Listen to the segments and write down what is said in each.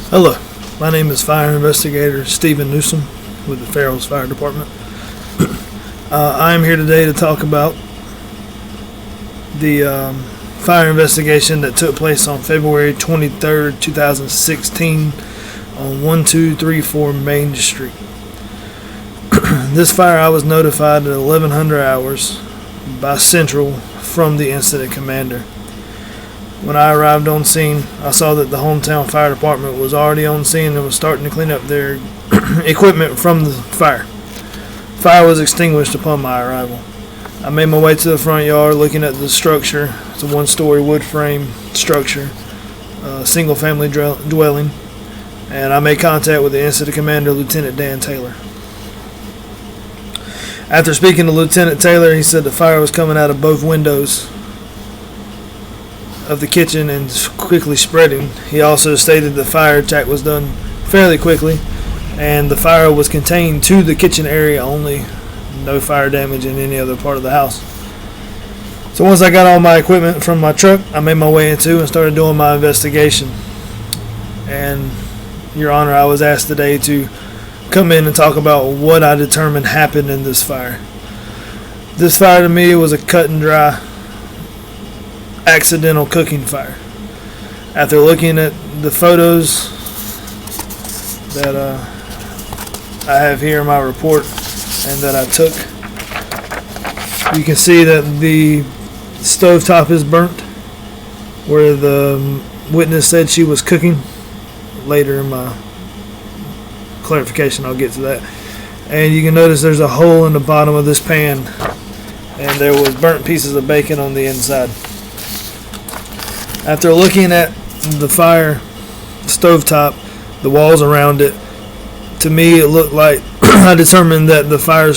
Hello, my name is Fire Investigator Stephen Newsom with the Farrell's Fire Department. I am here today to talk about the fire investigation that took place on February 23rd, 2016 on 1234 Main Street. This fire, I was notified at 1100 hours by Central from the incident commander. When I arrived on scene, I saw that the hometown fire department was already on scene and was starting to clean up their equipment from the fire. Fire was extinguished upon my arrival. I made my way to the front yard looking at the structure. It's a one-story wood frame structure, single-family dwelling, and I made contact with the incident commander, Lieutenant Dan Taylor. After speaking to Lieutenant Taylor, he said the fire was coming out of both windows of the kitchen and quickly spreading. He also stated the fire attack was done fairly quickly and the fire was contained to the kitchen area only, no fire damage in any other part of the house. So once I got all my equipment from my truck, I made my way into and started doing my investigation. And Your Honor, I was asked today to come in and talk about what I determined happened in this fire. This fire to me was a cut and dry accidental cooking fire. After looking at the photos that I have here in my report and that I took, you can see that the stovetop is burnt where the witness said she was cooking. Later in my clarification I'll get to that. And you can notice there's a hole in the bottom of this pan and there was burnt pieces of bacon on the inside. After looking at the fire stovetop, the walls around it, to me it looked like I determined that the fire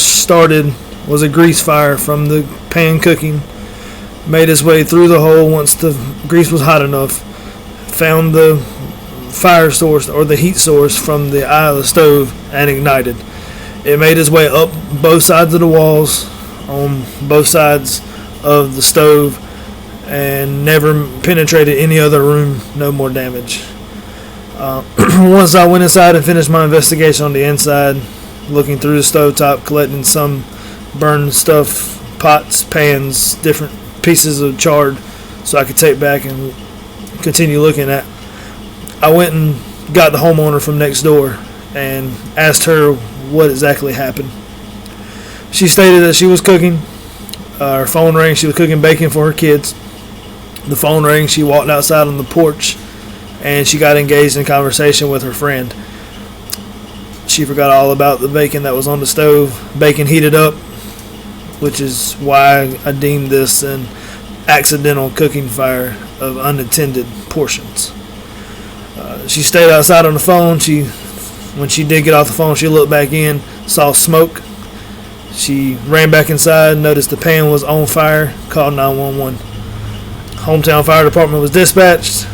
was a grease fire from the pan cooking, made its way through the hole once the grease was hot enough, found the fire source or the heat source from the eye of the stove and ignited. It made its way up both sides of the walls on both sides of the stove and never penetrated any other room, no more damage. Once I went inside and finished my investigation on the inside, looking through the stovetop, collecting some burned stuff, pots, pans, different pieces of charred, so I could take back and continue looking at, I went and got the homeowner from next door and asked her what exactly happened. She stated that she was cooking. Her phone rang. She was cooking bacon for her kids. The phone rang. She walked outside on the porch and she got engaged in conversation with her friend. She forgot all about the bacon that was on the stove. Bacon heated up, which is why I deemed this an accidental cooking fire of unattended portions. She stayed outside on the phone. When she did get off the phone, she looked back in, saw smoke. She ran back inside, noticed the pan was on fire, called 911. Hometown Fire Department was dispatched.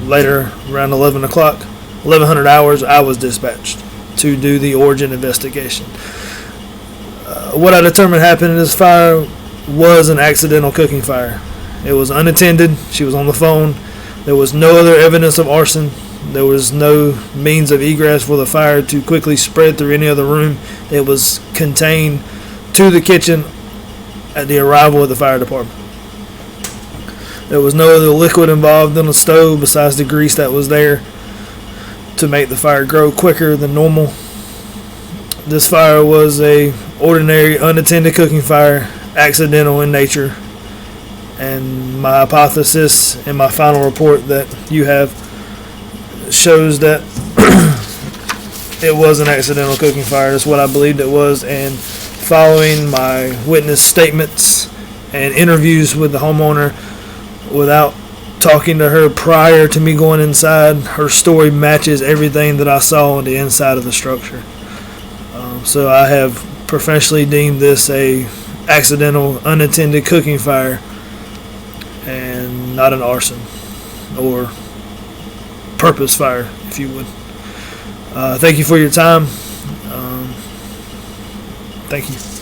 Later, around 1100 hours, I was dispatched to do the origin investigation. What I determined happened in this fire was an accidental cooking fire. It was unattended. She was on the phone. There was no other evidence of arson. There was no means of egress for the fire to quickly spread through any other room. It was contained to the kitchen at the arrival of the fire department. There was no other liquid involved in the stove besides the grease that was there to make the fire grow quicker than normal. This fire was a ordinary unattended cooking fire, accidental in nature, and my hypothesis in my final report that you have shows that it was an accidental cooking fire. That's what I believed it was, and following my witness statements and interviews with the homeowner without talking to her prior to me going inside, her story matches everything that I saw on the inside of the structure. So I have professionally deemed this a accidental unattended cooking fire and not an arson or purpose fire, if you would. Thank you for your time. Thank you.